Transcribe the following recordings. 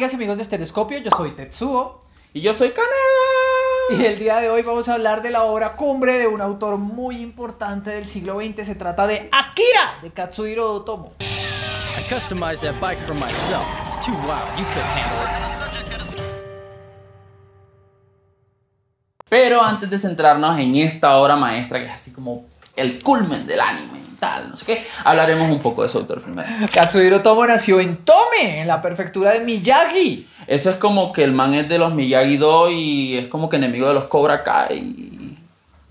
amigas y amigos de Estereoscopio, yo soy Tetsuo. Y yo soy Kaneda. Y el día de hoy vamos a hablar de la obra cumbre de un autor muy importante del siglo XX. Se trata de Akira, de Katsuhiro Otomo. I customized that bike for myself. It's too wild. You couldn't handle it. Pero antes de centrarnos en esta obra maestra, que es así como el culmen del anime y tal, no sé qué, hablaremos un poco de su autor primero. Katsuhiro Otomo nació en Tome, en la prefectura de Miyagi. Eso es como que el man es de los Miyagi-Do y es como que enemigo de los Cobra Kai.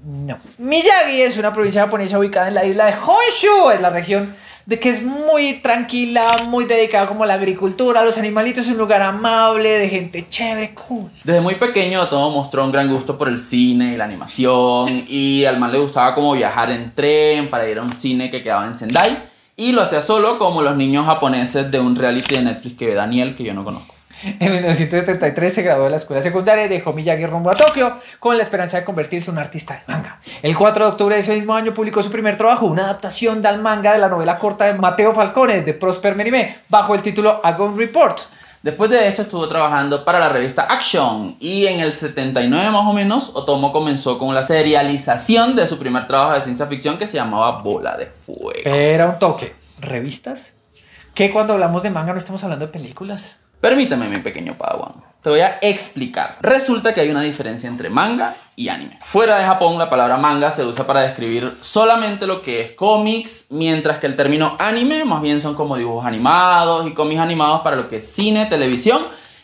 No. Miyagi es una provincia japonesa ubicada en la isla de Honshu, en la región de que es muy tranquila, muy dedicada como a la agricultura, a los animalitos, es un lugar amable, de gente chévere, cool. Desde muy pequeño Otomo mostró un gran gusto por el cine y la animación, y al man le gustaba como viajar en tren para ir a un cine que quedaba en Sendai, y lo hacía solo como los niños japoneses de un reality de Netflix que ve Daniel, que yo no conozco. En 1973 se graduó de la escuela secundaria y dejó Miyagi rumbo a Tokio con la esperanza de convertirse en un artista de manga. El 4 de octubre de ese mismo año publicó su primer trabajo, una adaptación del manga de la novela corta de Matteo Falcone de Prosper Mérimée, bajo el título A Gun Report. Después de esto estuvo trabajando para la revista Action, y en el 79 más o menos Otomo comenzó con la serialización de su primer trabajo de ciencia ficción que se llamaba Bola de Fuego. Era un toque. ¿Revistas? ¿Qué cuando hablamos de manga no estamos hablando de películas? Permíteme, mi pequeño padawan. Te voy a explicar. Resulta que hay una diferencia entre manga y anime. Fuera de Japón, la palabra manga se usa para describir solamente lo que es cómics, mientras que el término anime más bien son como dibujos animados y cómics animados para lo que es cine, televisión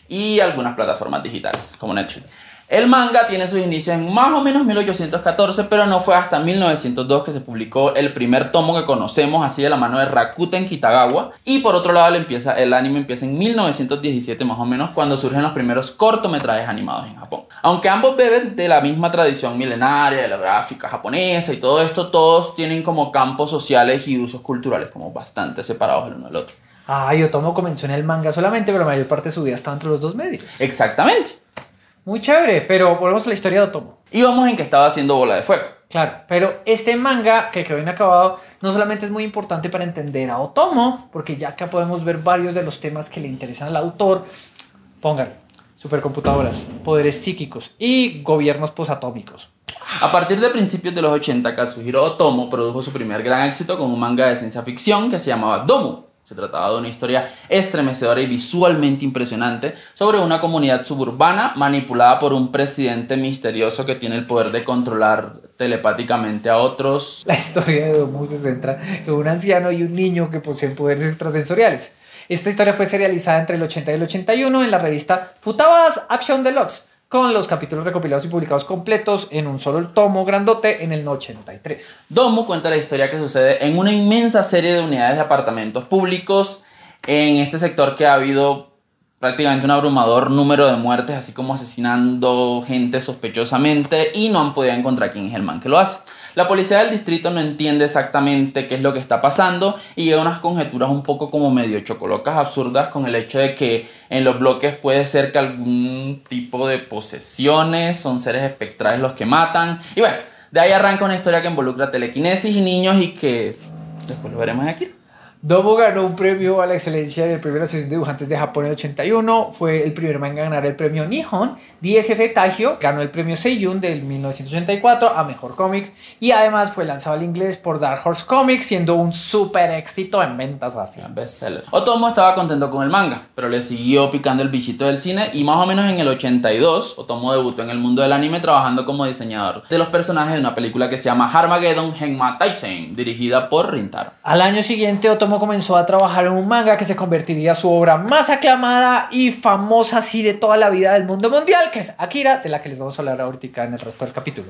y algunas plataformas digitales, como Netflix. El manga tiene sus inicios en más o menos 1814, pero no fue hasta 1902 que se publicó el primer tomo que conocemos así de la mano de Rakuten Kitagawa. Y por otro lado el anime empieza en 1917 más o menos, cuando surgen los primeros cortometrajes animados en Japón. Aunque ambos beben de la misma tradición milenaria de la gráfica japonesa y todo esto, todos tienen como campos sociales y usos culturales como bastante separados el uno del otro. Y Otomo comenzó en el manga solamente, pero la mayor parte de su vida estaba entre los dos medios. Exactamente. Muy chévere, pero volvemos a la historia de Otomo. Y vamos en que estaba haciendo Bola de Fuego. Claro, pero este manga que quedó inacabado no solamente es muy importante para entender a Otomo, porque ya acá podemos ver varios de los temas que le interesan al autor. Póngale, supercomputadoras, poderes psíquicos y gobiernos posatómicos. A partir de principios de los 80, Katsuhiro Otomo produjo su primer gran éxito con un manga de ciencia ficción que se llamaba Domu. Se trataba de una historia estremecedora y visualmente impresionante sobre una comunidad suburbana manipulada por un presidente misterioso que tiene el poder de controlar telepáticamente a otros. La historia de Domu se centra en un anciano y un niño que poseen poderes extrasensoriales. Esta historia fue serializada entre el 80 y el 81 en la revista Futaba's Action Deluxe, con los capítulos recopilados y publicados completos en un solo tomo grandote en el 83. Domu cuenta la historia que sucede en una inmensa serie de unidades de apartamentos públicos en este sector que ha habido prácticamente un abrumador número de muertes, así como asesinando gente sospechosamente, y no han podido encontrar quién es el man que lo hace. La policía del distrito no entiende exactamente qué es lo que está pasando y llega a unas conjeturas un poco como medio chocolocas absurdas con el hecho de que en los bloques puede ser que algún tipo de posesiones, son seres espectrales los que matan. Y bueno, de ahí arranca una historia que involucra telequinesis y niños y que después lo veremos aquí. Domu ganó un premio a la excelencia en el premio de la Asociación de Dibujantes de Japón en el 81. Fue el primer manga en ganar el premio Nihon. DSF Taihyo ganó el premio Seiyun del 1984 a Mejor Cómic. Y además fue lanzado al inglés por Dark Horse Comics, siendo un súper éxito en ventas así. Bestseller. Otomo estaba contento con el manga, pero le siguió picando el bichito del cine, y más o menos en el 82 Otomo debutó en el mundo del anime trabajando como diseñador de los personajes de una película que se llama Armageddon Genma Taisen, dirigida por Rintaro. Al año siguiente Otomo comenzó a trabajar en un manga que se convertiría en su obra más aclamada y famosa así de toda la vida del mundo mundial, que es Akira, de la que les vamos a hablar ahorita en el resto del capítulo.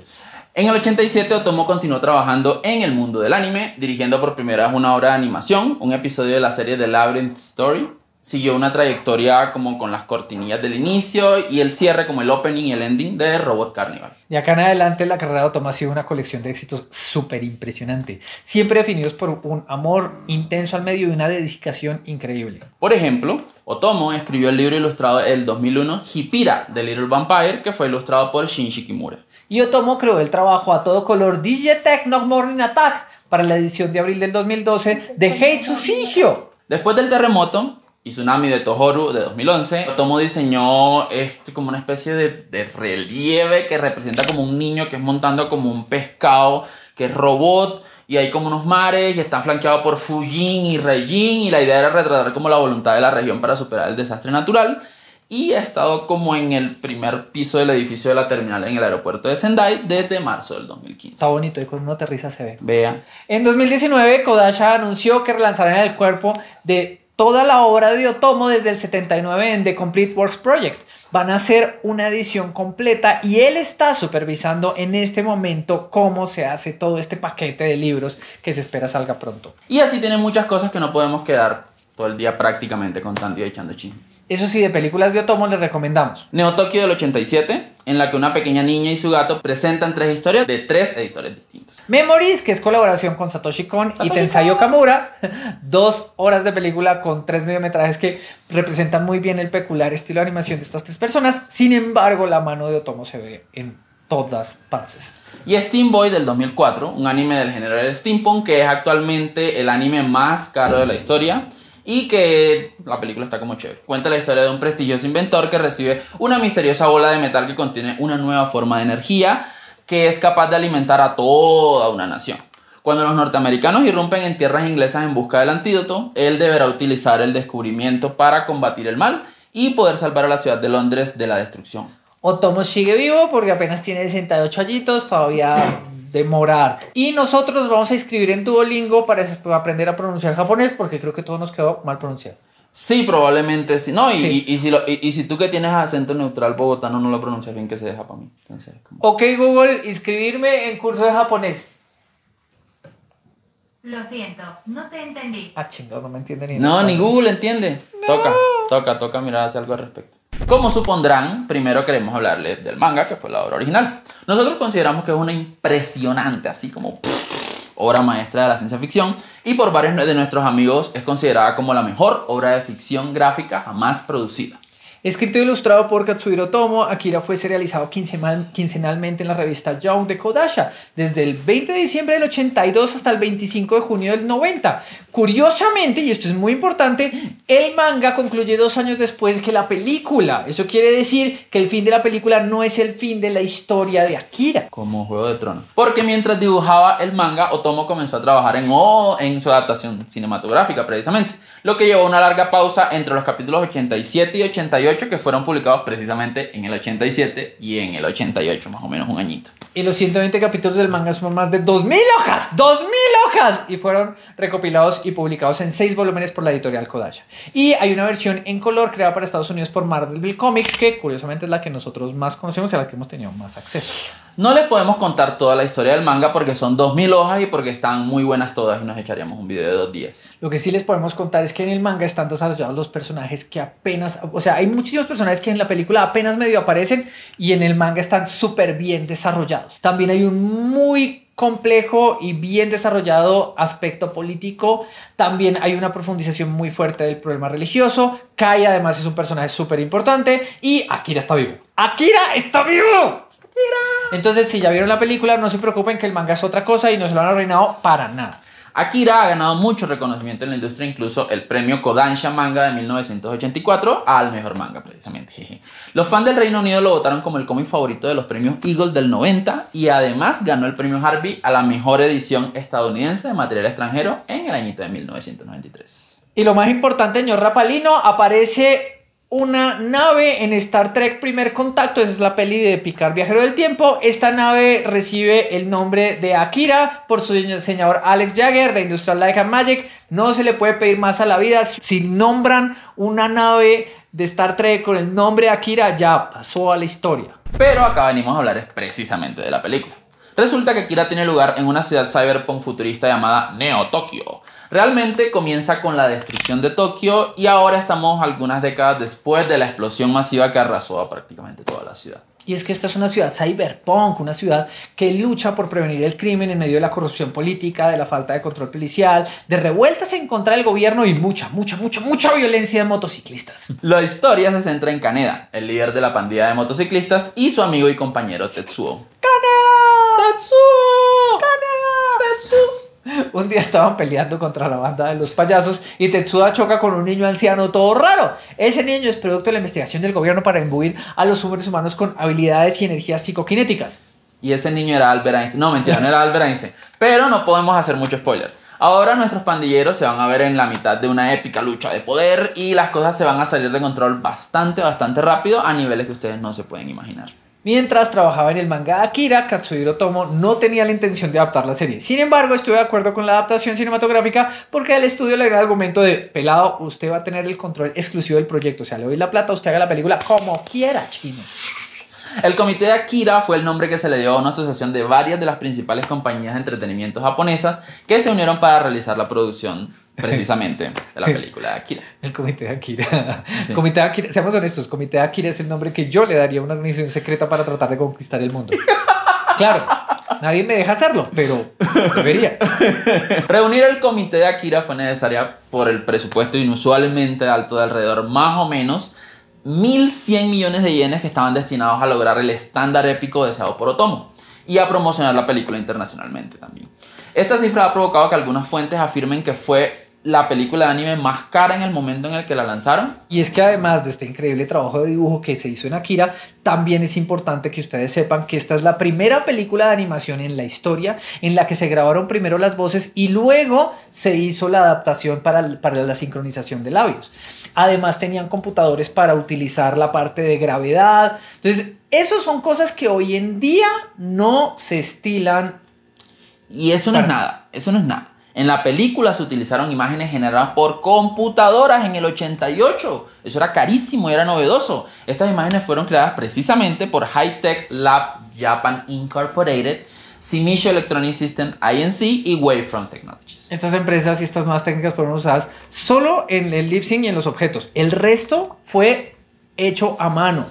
En el 87 Otomo continuó trabajando en el mundo del anime, dirigiendo por primera vez una obra de animación, un episodio de la serie The Labyrinth Story. Siguió una trayectoria como con las cortinillas del inicio y el cierre como el opening y el ending de Robot Carnival. Y acá en adelante la carrera de Otomo ha sido una colección de éxitos súper impresionante, siempre definidos por un amor intenso al medio y una dedicación increíble. Por ejemplo, Otomo escribió el libro ilustrado del 2001 Hipira, The Little Vampire, que fue ilustrado por Shinji Kimura. Y Otomo creó el trabajo a todo color Digitech No Morning Attack para la edición de abril del 2012 de Hei Tsushihyo. Después del terremoto, y Tsunami de Tohoru de 2011, Otomo diseñó como una especie de relieve que representa como un niño que es montando como un pescado que es robot, y hay como unos mares y están flanqueados por Fujin y Reijin, y la idea era retratar como la voluntad de la región para superar el desastre natural. Y ha estado como en el primer piso del edificio de la terminal en el aeropuerto de Sendai desde marzo del 2015. Está bonito y con una aterriza se ve. Vea. En 2019, Kodansha anunció que relanzarán el cuerpo de toda la obra de Otomo desde el 79 en The Complete Works Project. Van a hacer una edición completa y él está supervisando en este momento cómo se hace todo este paquete de libros que se espera salga pronto. Y así tiene muchas cosas que no podemos quedar todo el día prácticamente contando y echando chisme. Eso sí, de películas de Otomo les recomendamos Neo Tokio del 87, en la que una pequeña niña y su gato presentan 3 historias de 3 editores distintos. Memories, que es colaboración con Satoshi Kon y Tensai Okamura. 2 horas de película con 3 mediometrajes que representan muy bien el peculiar estilo de animación de estas 3 personas. Sin embargo, la mano de Otomo se ve en todas partes. Y Steam Boy del 2004, un anime del género del steampunk, que es actualmente el anime más caro de la historia. Y que la película está como chévere. Cuenta la historia de un prestigioso inventor que recibe una misteriosa bola de metal que contiene una nueva forma de energía que es capaz de alimentar a toda una nación. Cuando los norteamericanos irrumpen en tierras inglesas en busca del antídoto, él deberá utilizar el descubrimiento para combatir el mal y poder salvar a la ciudad de Londres de la destrucción. Otomo sigue vivo porque apenas tiene 68 añitos, todavía demora harto. Y nosotros nos vamos a inscribir en Duolingo para aprender a pronunciar japonés porque creo que todo nos quedó mal pronunciado. Sí, probablemente sí. No, Sí. Y si tú que tienes acento neutral bogotano no lo pronuncias bien, que se deja para mí. Entonces, como... Ok, Google, inscribirme en curso de japonés. Lo siento, no te entendí. Ah, chingado, no me entiende ni No, en ni español. Google entiende. Toca mirar hacia algo al respecto. Como supondrán, primero queremos hablarles del manga, que fue la obra original. Nosotros consideramos que es una impresionante, así como obra maestra de la ciencia ficción, y por varios de nuestros amigos es considerada como la mejor obra de ficción gráfica jamás producida. Escrito e ilustrado por Katsuhiro Otomo, Akira fue serializado quincenalmente en la revista Young de Kodansha desde el 20 de diciembre del 82 hasta el 25 de junio del 90. Curiosamente, y esto es muy importante, el manga concluye 2 años después que la película. Eso quiere decir que el fin de la película no es el fin de la historia de Akira. Como Juego de Tronos. Porque mientras dibujaba el manga, Otomo comenzó a trabajar en su adaptación cinematográfica, precisamente. Lo que llevó a una larga pausa entre los capítulos 87 y 88, que fueron publicados precisamente en el 87 y en el 88, más o menos un añito. Y los 120 capítulos del manga son más de 2000 hojas. ¡2000 hojas! Y fueron recopilados y publicados en 6 volúmenes por la editorial Kodansha. Y hay una versión en color creada para Estados Unidos por Marvel Comics, que curiosamente es la que nosotros más conocemos y a la que hemos tenido más acceso. No les podemos contar toda la historia del manga porque son 2000 hojas y porque están muy buenas todas y nos echaríamos un video de 2 días. Lo que sí les podemos contar es que en el manga están desarrollados los personajes que apenas... O sea, hay muchísimos personajes que en la película apenas medio aparecen y en el manga están súper bien desarrollados. También hay un muy complejo y bien desarrollado aspecto político. También hay una profundización muy fuerte del problema religioso. Kai además es un personaje súper importante y Akira está vivo. ¡Akira está vivo! Entonces, si ya vieron la película, no se preocupen que el manga es otra cosa y no se lo han arruinado para nada. Akira ha ganado mucho reconocimiento en la industria, incluso el premio Kodansha Manga de 1984 al mejor manga, precisamente. Los fans del Reino Unido lo votaron como el cómic favorito de los premios Eagle del 90 y además ganó el premio Harvey a la mejor edición estadounidense de material extranjero en el añito de 1993. Y lo más importante, señor Rapalino, aparece una nave en Star Trek Primer Contacto. Esa es la peli de Picard Viajero del Tiempo. Esta nave recibe el nombre de Akira por su diseñador Alex Jagger de Industrial Light and Magic. No se le puede pedir más a la vida. Si nombran una nave de Star Trek con el nombre de Akira, ya pasó a la historia. Pero acá venimos a hablar precisamente de la película. Resulta que Akira tiene lugar en una ciudad cyberpunk futurista llamada Neo Tokio. Realmente comienza con la destrucción de Tokio y ahora estamos algunas décadas después de la explosión masiva que arrasó a prácticamente toda la ciudad. Y es que esta es una ciudad cyberpunk, una ciudad que lucha por prevenir el crimen en medio de la corrupción política, de la falta de control policial, de revueltas en contra del gobierno y mucha violencia de motociclistas. La historia se centra en Kaneda, el líder de la pandilla de motociclistas, y su amigo y compañero Tetsuo. ¡Kaneda! ¡Tetsuo! ¡Kaneda! ¡Tetsuo! Un día estaban peleando contra la banda de los payasos y Tetsuda choca con un niño anciano todo raro. Ese niño es producto de la investigación del gobierno para imbuir a los seres humanos con habilidades y energías psicoquinéticas. Y ese niño era Albert Einstein. No, mentira, no era Albert Einstein. Pero no podemos hacer mucho spoiler. Ahora nuestros pandilleros se van a ver en la mitad de una épica lucha de poder y las cosas se van a salir de control bastante rápido a niveles que ustedes no se pueden imaginar. Mientras trabajaba en el manga de Akira, Katsuhiro Otomo no tenía la intención de adaptar la serie. Sin embargo, estuve de acuerdo con la adaptación cinematográfica porque al estudio le dio el argumento de: pelado, usted va a tener el control exclusivo del proyecto. O sea, le doy la plata, usted haga la película como quiera, chino. El comité de Akira fue el nombre que se le dio a una asociación de varias de las principales compañías de entretenimiento japonesas que se unieron para realizar la producción precisamente de la película de Akira. El comité de Akira. Sí. Comité de Akira, seamos honestos, comité de Akira es el nombre que yo le daría a una organización secreta para tratar de conquistar el mundo. Claro, nadie me deja hacerlo, pero debería. Reunir el comité de Akira fue necesaria por el presupuesto inusualmente alto de alrededor más o menos 1.100 millones de yenes que estaban destinados a lograr el estándar épico deseado por Otomo y a promocionar la película internacionalmente también. Esta cifra ha provocado que algunas fuentes afirmen que fue la película de anime más cara en el momento en el que la lanzaron. Y es que además de este increíble trabajo de dibujo que se hizo en Akira, también es importante que ustedes sepan que esta es la primera película de animación en la historia en la que se grabaron primero las voces y luego se hizo la adaptación para la sincronización de labios. Además tenían computadores para utilizar la parte de gravedad. Entonces, esas son cosas que hoy en día no se estilan. Y eso no es nada, eso no es nada. En la película se utilizaron imágenes generadas por computadoras en el 88. Eso era carísimo y era novedoso. Estas imágenes fueron creadas precisamente por High Tech Lab Japan Incorporated, Shimizu Electronic System Inc. y Wavefront Technologies. Estas empresas y estas nuevas técnicas fueron usadas solo en el lip sync y en los objetos. El resto fue hecho a mano.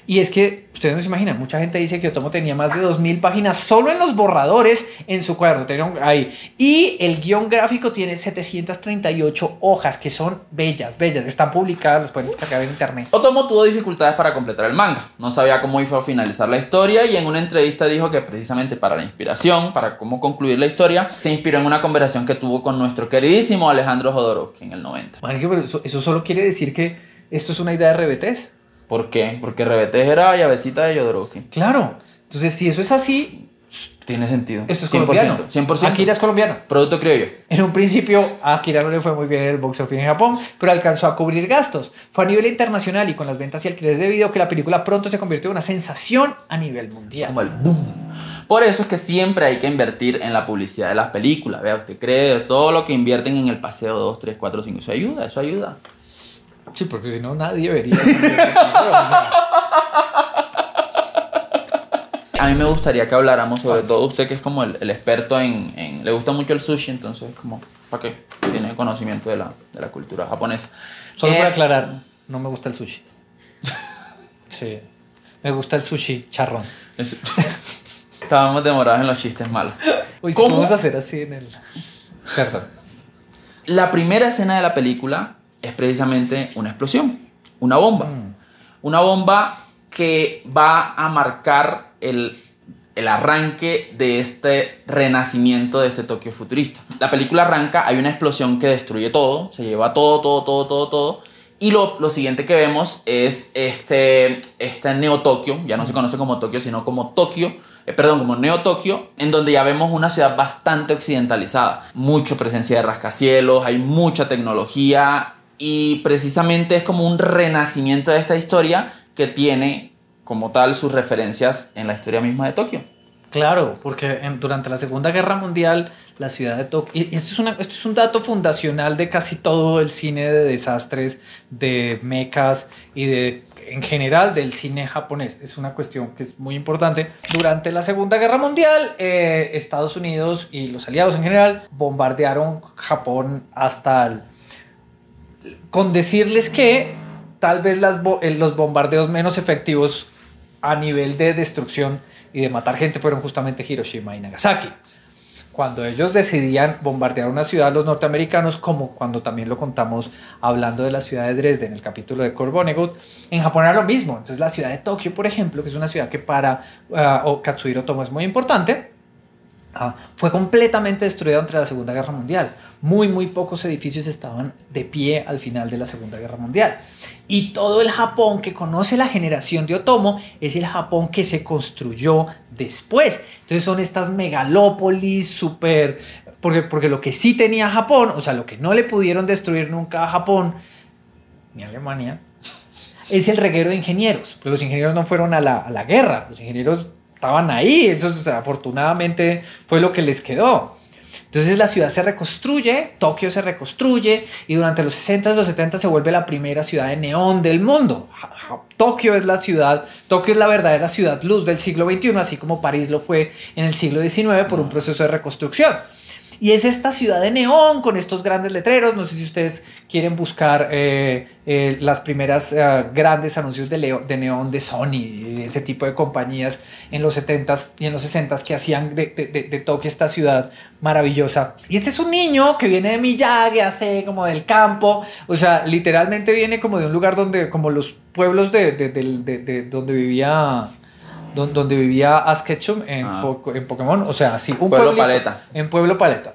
Y es que ustedes no se imaginan, mucha gente dice que Otomo tenía más de 2.000 páginas solo en los borradores en su cuaderno. Ahí. Y el guión gráfico tiene 738 hojas que son bellas. Están publicadas, las pueden descargar en internet. Otomo tuvo dificultades para completar el manga. No sabía cómo iba a finalizar la historia y en una entrevista dijo que precisamente para la inspiración, para cómo concluir la historia, se inspiró en una conversación que tuvo con nuestro queridísimo Alejandro Jodorowsky en el 90. Pero eso solo quiere decir que esto es una idea de RBTs. ¿Por qué? Porque RBT era llavecita de Jodorowsky. Claro. Entonces, si eso es así, tiene sentido. Esto es 100%, colombiano. 100%. Akira es colombiano. Producto criollo. En un principio, a Akira no le fue muy bien en el box office en Japón, pero alcanzó a cubrir gastos. Fue a nivel internacional y con las ventas y alquileres de video que la película pronto se convirtió en una sensación a nivel mundial. Como el boom. Por eso es que siempre hay que invertir en la publicidad de las películas. Vea, usted cree todo lo que invierten en el paseo 2, 3, 4, 5. Eso ayuda. Sí, porque si no nadie vería. A mí me gustaría que habláramos sobre todo usted que es como el experto en le gusta mucho el sushi, entonces como para qué tiene conocimiento de la cultura japonesa. Solo para aclarar, no me gusta el sushi. Sí, me gusta el sushi charrón. Estábamos demorados en los chistes malos. Uy, ¿cómo vamos a hacer así en el? Perdón. La primera escena de la película es precisamente una explosión, una bomba. Una bomba que va a marcar el arranque de este renacimiento de este Tokio futurista. La película arranca, hay una explosión que destruye todo, se lleva todo. Y lo siguiente que vemos es este Neo Tokio, ya no se conoce como Tokio, sino como como Neo Tokio, en donde ya vemos una ciudad bastante occidentalizada. Mucha presencia de rascacielos, hay mucha tecnología. Y precisamente es como un renacimiento de esta historia que tiene como tal sus referencias en la historia misma de Tokio. Claro, porque durante la Segunda Guerra Mundial la ciudad de Tokio, y esto es un dato fundacional de casi todo el cine de desastres, de mechas y en general del cine japonés. Es una cuestión que es muy importante. Durante la Segunda Guerra Mundial, Estados Unidos y los aliados en general bombardearon Japón hasta con decirles que tal vez los bombardeos menos efectivos a nivel de destrucción y de matar gente fueron justamente Hiroshima y Nagasaki. Cuando ellos decidían bombardear una ciudad, los norteamericanos, como cuando también lo contamos hablando de la ciudad de Dresde en el capítulo de Kurt Vonnegut, en Japón era lo mismo. Entonces la ciudad de Tokio, por ejemplo, que es una ciudad que para Katsuhiro Otomo es muy importante, fue completamente destruida durante la Segunda Guerra Mundial. Muy pocos edificios estaban de pie al final de la Segunda Guerra Mundial. Y todo el Japón que conoce la generación de Otomo es el Japón que se construyó después. Entonces son estas megalópolis súper... Porque lo que sí tenía Japón, o sea, lo que no le pudieron destruir nunca a Japón, ni a Alemania, es el reguero de ingenieros. Pero los ingenieros no fueron a la guerra, los ingenieros estaban ahí, eso o sea, afortunadamente fue lo que les quedó. Entonces la ciudad se reconstruye, Tokio se reconstruye y durante los 60s, los 70s se vuelve la primera ciudad de neón del mundo. Tokio es la verdadera ciudad luz del siglo XXI, así como París lo fue en el siglo XIX por un proceso de reconstrucción. Y es esta ciudad de neón con estos grandes letreros. No sé si ustedes quieren buscar las primeras grandes anuncios de neón de Sony y ese tipo de compañías en los 70s y en los 60s que hacían de Tokio esta ciudad maravillosa. Y este es un niño que viene de Miyagi, hace como del campo. O sea, literalmente viene como de un lugar donde, como los pueblos de donde vivía Ash Ketchum en Pokémon, o sea, sí, un Pueblo Paleta. En Pueblo Paleta.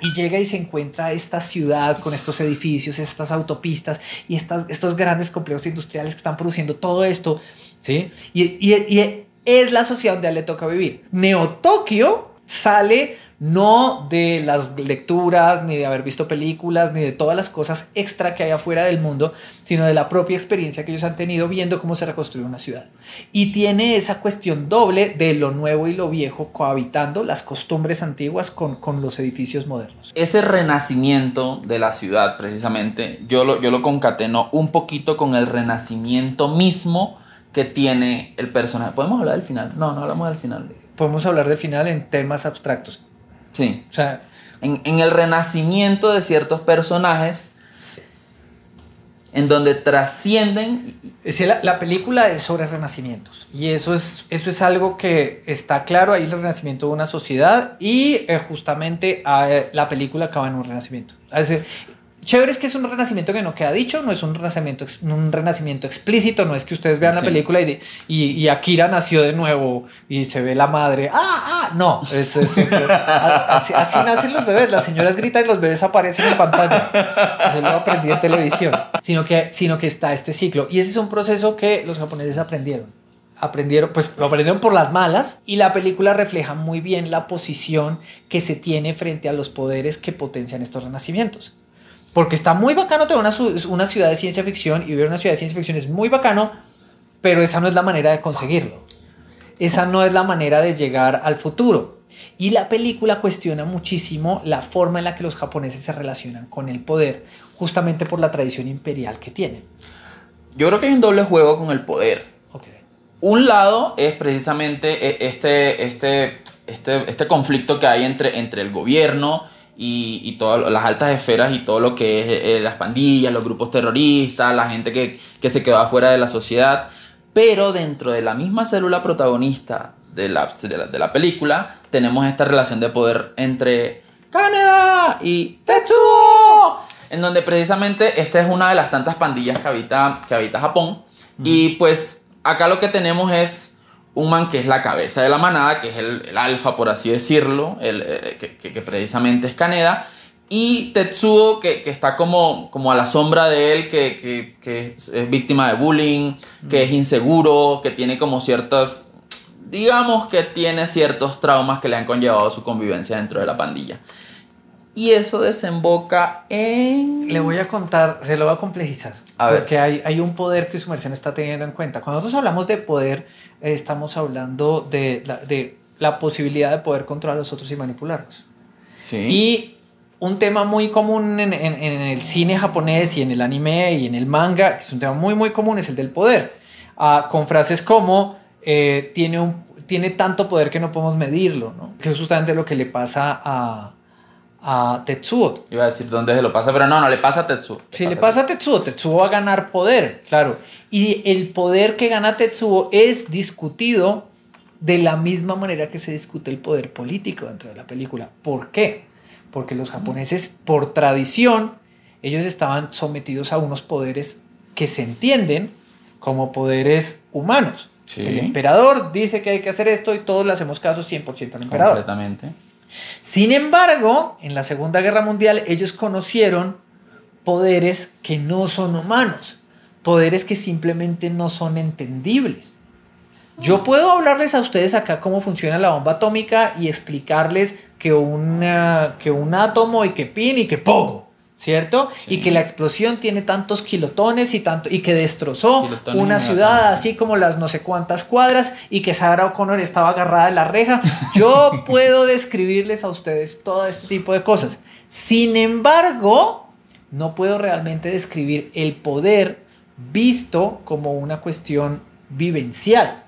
Y llega y se encuentra esta ciudad con estos edificios, estas autopistas y estos grandes complejos industriales que están produciendo todo esto, ¿sí? Y es la sociedad donde a él le toca vivir. Neo Tokio sale no de las lecturas, ni de haber visto películas, ni de todas las cosas extra que hay afuera del mundo, sino de la propia experiencia que ellos han tenido viendo cómo se reconstruye una ciudad. Y tiene esa cuestión doble de lo nuevo y lo viejo cohabitando, las costumbres antiguas con los edificios modernos. Ese renacimiento de la ciudad, precisamente, yo lo concateno un poquito con el renacimiento mismo que tiene el personaje. ¿Podemos hablar del final? No hablamos del final. Podemos hablar del final en temas abstractos. Sí. O sea, en el renacimiento de ciertos personajes, sí, en donde trascienden. Sí, la película es sobre renacimientos y eso es algo que está claro ahí, el renacimiento de una sociedad y justamente la película acaba en un renacimiento. Chévere es que es un renacimiento que no queda dicho, no es un renacimiento explícito, no es que ustedes vean la película y Akira nació de nuevo y se ve la madre, no, así nacen los bebés, las señoras gritan y los bebés aparecen en pantalla. Eso lo aprendí en televisión, sino que está este ciclo y ese es un proceso que los japoneses aprendieron, pues lo aprendieron por las malas y la película refleja muy bien la posición que se tiene frente a los poderes que potencian estos renacimientos. Porque está muy bacano tener una ciudad de ciencia ficción y vivir una ciudad de ciencia ficción es muy bacano, pero esa no es la manera de conseguirlo. Esa no es la manera de llegar al futuro. Y la película cuestiona muchísimo la forma en la que los japoneses se relacionan con el poder, justamente por la tradición imperial que tienen. Yo creo que hay un doble juego con el poder. Okay. Un lado es precisamente este conflicto que hay entre el gobierno y todas las altas esferas y todo lo que es las pandillas, los grupos terroristas, la gente que se quedó afuera de la sociedad. Pero dentro de la misma célula protagonista de la película tenemos esta relación de poder entre Kaneda y Tetsuo, en donde precisamente esta es una de las tantas pandillas que habita Japón. Y pues acá lo que tenemos es un man que es la cabeza de la manada, que es el alfa, por así decirlo, que precisamente es Kaneda, y Tetsuo, que está como a la sombra de él, que es víctima de bullying, que es inseguro, que tiene como ciertos, digamos que tiene ciertos traumas que le han conllevado su convivencia dentro de la pandilla. Y eso desemboca en... Le voy a contar, se lo voy a complejizar. Porque hay un poder que su merced no está teniendo en cuenta. Cuando nosotros hablamos de poder, estamos hablando de la posibilidad de poder controlar a los otros y manipularlos. Sí. Y un tema muy común en el cine japonés y en el anime y en el manga, que es un tema muy muy común, es el del poder. Con frases como tiene tanto poder que no podemos medirlo, ¿no? Que es justamente lo que le pasa a Tetsuo. Iba a decir dónde se lo pasa, pero no le pasa a Tetsuo. Sí, le pasa a Tetsuo. Tetsuo va a ganar poder, claro. Y el poder que gana Tetsuo es discutido de la misma manera que se discute el poder político dentro de la película. ¿Por qué? Porque los japoneses, por tradición, ellos estaban sometidos a unos poderes que se entienden como poderes humanos. Sí. El emperador dice que hay que hacer esto y todos le hacemos caso 100% al emperador. Completamente. Sin embargo, en la Segunda Guerra Mundial ellos conocieron poderes que no son humanos, poderes que simplemente no son entendibles. Yo puedo hablarles a ustedes acá cómo funciona la bomba atómica y explicarles que un átomo y que pin y que ¡pum! ¿Cierto? Sí. Y que la explosión tiene tantos kilotones y que destrozó Kilotones una y ciudad megatones. así como las no sé cuántas cuadras y que Sarah O'Connor estaba agarrada de la reja. Yo puedo describirles a ustedes todo este tipo de cosas. Sin embargo, no puedo realmente describir el poder visto como una cuestión vivencial,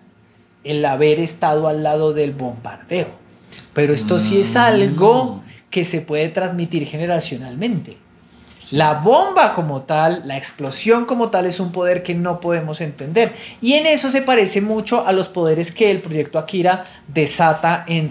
el haber estado al lado del bombardeo. Pero esto sí es algo que se puede transmitir generacionalmente. La bomba como tal, la explosión como tal es un poder que no podemos entender. Y en eso se parece mucho a los poderes que el proyecto Akira desata en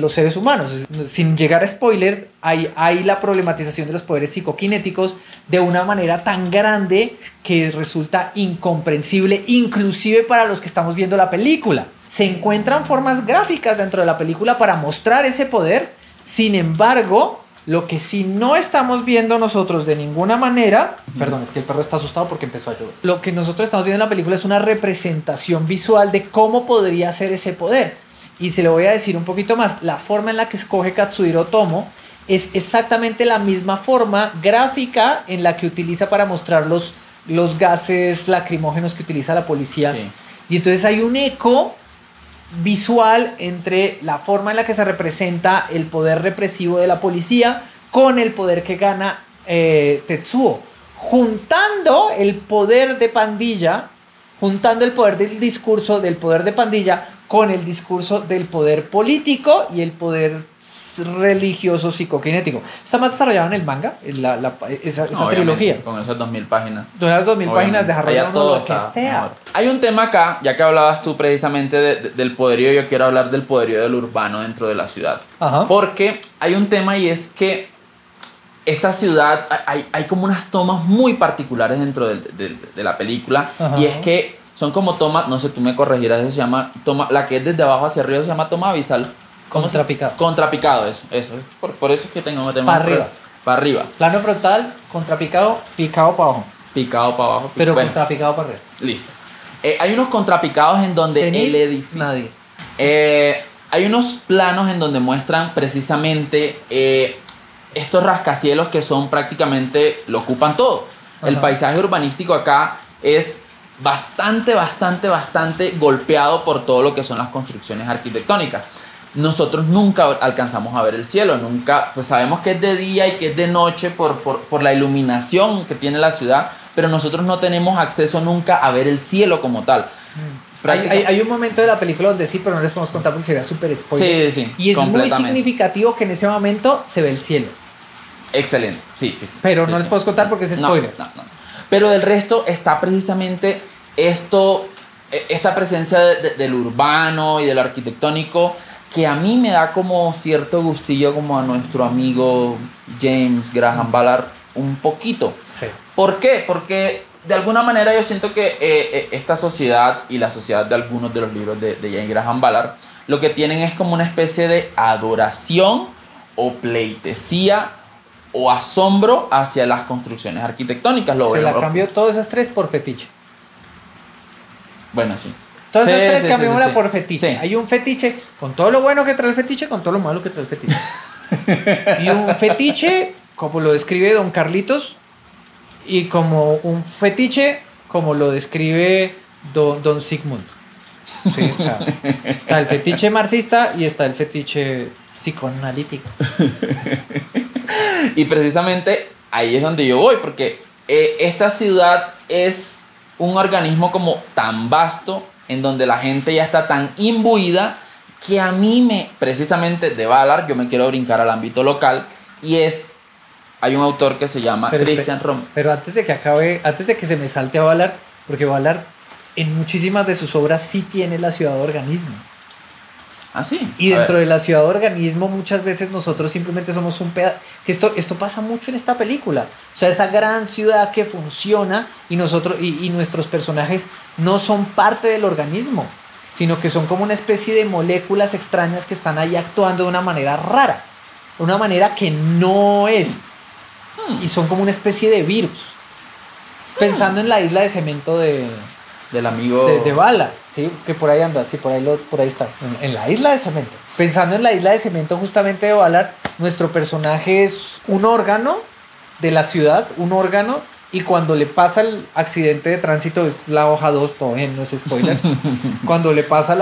los seres humanos. Sin llegar a spoilers, hay la problematización de los poderes psicoquinéticos de una manera tan grande que resulta incomprensible, inclusive para los que estamos viendo la película. Se encuentran formas gráficas dentro de la película para mostrar ese poder. Sin embargo, lo que sí no estamos viendo nosotros de ninguna manera, perdón, es que el perro está asustado porque empezó a llover. Lo que nosotros estamos viendo en la película es una representación visual de cómo podría ser ese poder. Y se lo voy a decir un poquito más. La forma en la que escoge Katsuhiro Otomo es exactamente la misma forma gráfica en la que utiliza para mostrar los gases lacrimógenos que utiliza la policía. Sí. Y entonces hay un eco visual entre la forma en la que se representa el poder represivo de la policía con el poder que gana Tetsuo, juntando el poder de pandilla, juntando el poder del discurso del poder de pandilla con el discurso del poder político y el poder religioso psicoquinético. Está más desarrollado en el manga, esa trilogía. Con esas 2000 páginas. Son las 2000 páginas de Allá todo lo que está sea. mejor. Hay un tema acá, ya que hablabas tú precisamente del poderío, yo quiero hablar del poderío del urbano dentro de la ciudad. Ajá. Porque hay un tema y es que esta ciudad, hay como unas tomas muy particulares dentro de la película. Ajá. Y es que son como tomas, no sé, tú me corregirás, eso se llama toma, la que es desde abajo hacia arriba se llama toma abisal. Contrapicado. Contrapicado, eso. Por eso es que tengo Para arriba. Para arriba. Plano frontal, contrapicado, picado para abajo. Picado para abajo. Pero bueno, contrapicado para arriba. listo. Hay unos contrapicados en donde Zenit, el edificio... nadie. Hay unos planos en donde muestran precisamente estos rascacielos que son prácticamente, lo ocupan todo. El Ajá. paisaje urbanístico acá es bastante golpeado por todo lo que son las construcciones arquitectónicas. Nosotros nunca alcanzamos a ver el cielo, nunca, pues sabemos que es de día y que es de noche por la iluminación que tiene la ciudad, pero nosotros no tenemos acceso nunca a ver el cielo como tal. Hay un momento de la película donde sí, pero no les podemos contar porque sería súper spoiler. Sí, Y es muy completamente. significativo que en ese momento se ve el cielo. Excelente, sí. Pero no Sí, les sí. podemos contar porque es spoiler. No. Pero del resto está precisamente esta presencia del urbano y de lo arquitectónico que a mí me da como cierto gustillo como a nuestro amigo James Graham Ballard un poquito. Sí. ¿Por qué? Porque de alguna manera yo siento que esta sociedad y la sociedad de algunos de los libros de James Graham Ballard lo que tienen es como una especie de adoración o pleitesía o asombro hacia las construcciones arquitectónicas. Se la cambió todas esas tres por fetiche. Bueno, sí. Todas esas Sí, tres sí, cambiémosla sí. por fetiche. Sí. Hay un fetiche con todo lo bueno que trae el fetiche, con todo lo malo que trae el fetiche. Y un fetiche, como lo describe Don Carlitos, y como un fetiche, como lo describe Don Sigmund. Sí, o sea, está el fetiche marxista y está el fetiche psicoanalítico. Y precisamente ahí es donde yo voy, porque esta ciudad es un organismo como tan vasto, en donde la gente ya está tan imbuida, que a mí precisamente de Ballard, yo me quiero brincar al ámbito local, y hay un autor que se llama Christian Rom. Pero antes de que se me salte a Ballard, porque Ballard en muchísimas de sus obras sí tiene la ciudad organismo. Así. Y dentro de la ciudad organismo muchas veces nosotros simplemente somos un pedazo. Esto pasa mucho en esta película. O sea, esa gran ciudad que funciona y nosotros y nuestros personajes no son parte del organismo, sino que son como una especie de moléculas extrañas que están ahí actuando de una manera rara, de una manera que no es. Y son como una especie de virus. Pensando en la isla de cemento Del amigo de Bala, ¿sí? Que por ahí anda, sí, por ahí está, en la isla de cemento. Pensando en la isla de cemento justamente de Valar, nuestro personaje es un órgano de la ciudad, un órgano, y cuando le pasa el accidente de tránsito, es la hoja 2, todo bien, no es spoiler, cuando le pasa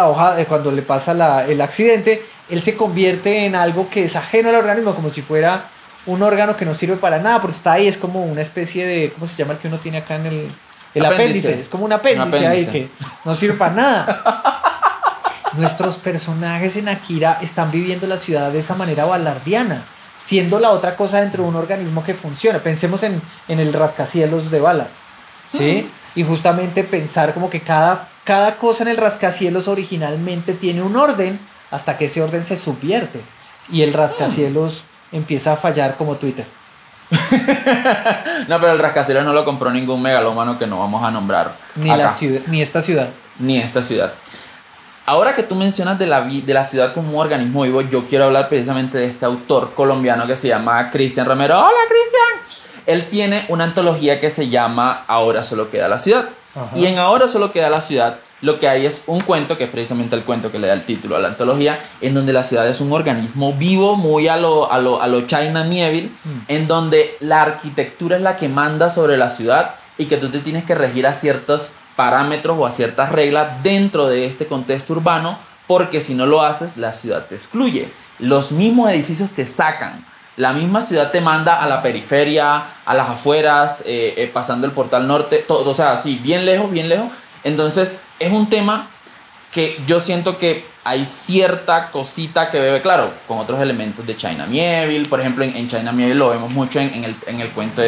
el accidente, él se convierte en algo que es ajeno al organismo, como si fuera un órgano que no sirve para nada, porque está ahí, es como una especie de, ¿cómo se llama el que uno tiene acá en el apéndice? Es como un apéndice ahí que no sirve para nada. Nuestros personajes en Akira están viviendo la ciudad de esa manera balardiana, siendo la otra cosa dentro de un organismo que funciona. Pensemos en el rascacielos de Bala, ¿sí? Y justamente pensar como que cada cosa en el rascacielos originalmente tiene un orden hasta que ese orden se subvierte y el rascacielos empieza a fallar como Twitter. No, pero el rascacielos no lo compró ningún megalómano que no vamos a nombrar ni acá. la ciudad, ni esta ciudad. Ni esta ciudad. Ahora que tú mencionas de la ciudad como un organismo vivo, yo quiero hablar precisamente de este autor colombiano que se llama Cristian Romero. ¡Hola, Cristian! Él tiene una antología que se llama Ahora solo queda la ciudad. Ajá. Y en Ahora solo queda la ciudad, lo que hay es un cuento, que es precisamente el cuento que le da el título a la antología, en donde la ciudad es un organismo vivo, muy a lo China Miéville, en donde la arquitectura es la que manda sobre la ciudad y que tú te tienes que regir a ciertos parámetros o a ciertas reglas dentro de este contexto urbano, porque si no lo haces, la ciudad te excluye. Los mismos edificios te sacan. La misma ciudad te manda a la periferia, a las afueras, pasando el portal norte, todo, o sea, sí, bien lejos, bien lejos. Entonces, es un tema que yo siento que hay cierta cosita que bebe, claro, con otros elementos de China Miéville. Por ejemplo, en China Miéville lo vemos mucho en el cuento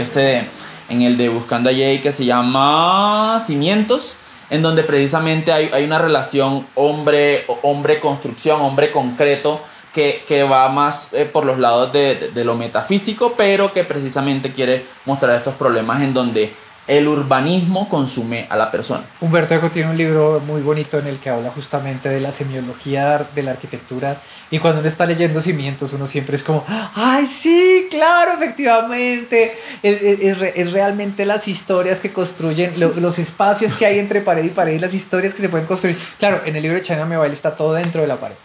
en el de Buscando a Jay, que se llama Cimientos, en donde precisamente hay una relación hombre-construcción, hombre-concreto, que va más por los lados de lo metafísico, pero que precisamente quiere mostrar estos problemas en donde el urbanismo consume a la persona. Humberto Eco tiene un libro muy bonito en el que habla justamente de la semiología de la arquitectura, y cuando uno está leyendo Cimientos uno siempre es como, ¡ay sí, claro, efectivamente! Es realmente las historias que construyen, los espacios que hay entre pared y pared, las historias que se pueden construir. Claro, en el libro de China Miéville está todo dentro de la pared.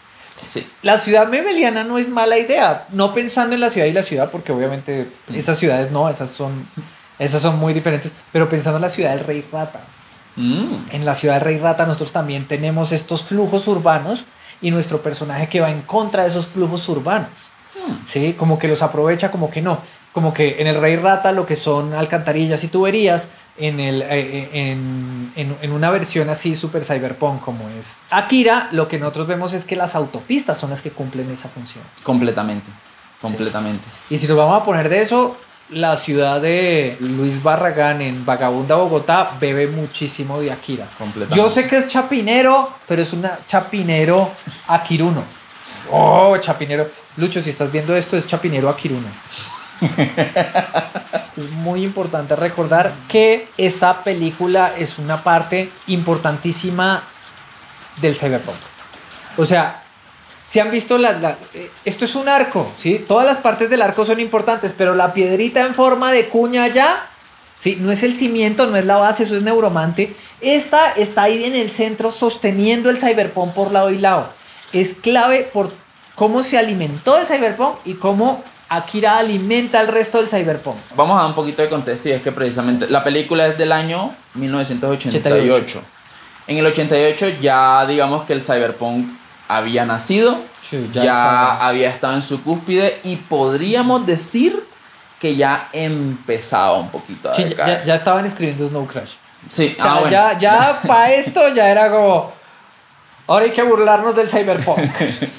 Sí. La ciudad mebeliana no es mala idea, no pensando en la ciudad y la ciudad, porque obviamente esas ciudades no, esas son muy diferentes, pero pensando en la ciudad del Rey Rata. En la ciudad del Rey Rata nosotros también tenemos estos flujos urbanos y nuestro personaje que va en contra de esos flujos urbanos. ¿Sí? Como que los aprovecha, como que no. Como que en el Rey Rata lo que son alcantarillas y tuberías, en una versión así super cyberpunk como es Akira, lo que nosotros vemos es que las autopistas son las que cumplen esa función. Completamente. Sí. Y si nos vamos a poner de eso, la ciudad de Luis Barragán en Vagabunda Bogotá bebe muchísimo de Akira. Yo sé que es chapinero, pero es una chapinero aquiruno. Oh, chapinero. Lucho, si estás viendo esto, es chapinero aquiruno. Es muy importante recordar que esta película es una parte importantísima del cyberpunk. O sea, si han visto esto es un arco, ¿sí? Todas las partes del arco son importantes, pero la piedrita en forma de cuña allá, ¿sí? No es el cimiento, no es la base, eso es neuromante. Esta está ahí en el centro sosteniendo el cyberpunk por lado y lado. Es clave por cómo se alimentó el cyberpunk y cómo Akira alimenta el resto del cyberpunk. Vamos a dar un poquito de contexto, y es que precisamente la película es del año 1988. En el 88 ya digamos que el cyberpunk había nacido, sí, ya había estado en su cúspide, y podríamos decir que ya empezaba un poquito a decaer. Sí, ya estaban escribiendo Snow Crash. Sí, o sea, bueno. ya para esto ya era como, ahora hay que burlarnos del cyberpunk.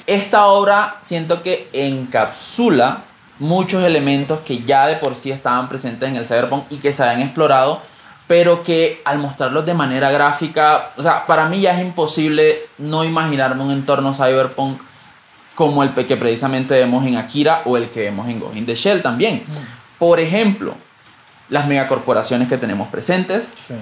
Esta obra siento que encapsula muchos elementos que ya de por sí estaban presentes en el cyberpunk y que se habían explorado, pero que al mostrarlos de manera gráfica, o sea, para mí ya es imposible no imaginarme un entorno cyberpunk como el que precisamente vemos en Akira o el que vemos en Ghost in the Shell también. Por ejemplo, las megacorporaciones que tenemos presentes, Sí.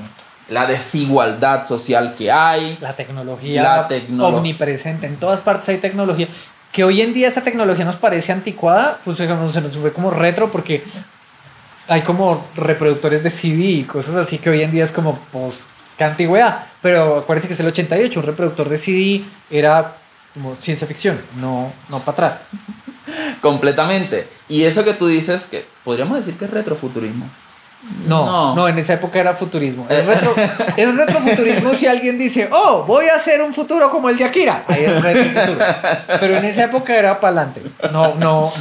la desigualdad social que hay, La tecnología omnipresente, en todas partes hay tecnología. Que hoy en día esta tecnología nos parece anticuada, pues se nos ve como retro porque hay como reproductores de CD y cosas así que hoy en día es como, pues, qué antigüedad. Pero acuérdense que es el 88, un reproductor de CD era como ciencia ficción, no para atrás. completamente. Y eso que tú dices, que podríamos decir que es retrofuturismo. No, en esa época era futurismo. Es retrofuturismo si alguien dice, oh, voy a hacer un futuro como el de Akira. Ahí es retrofuturo. Pero en esa época era para adelante. No.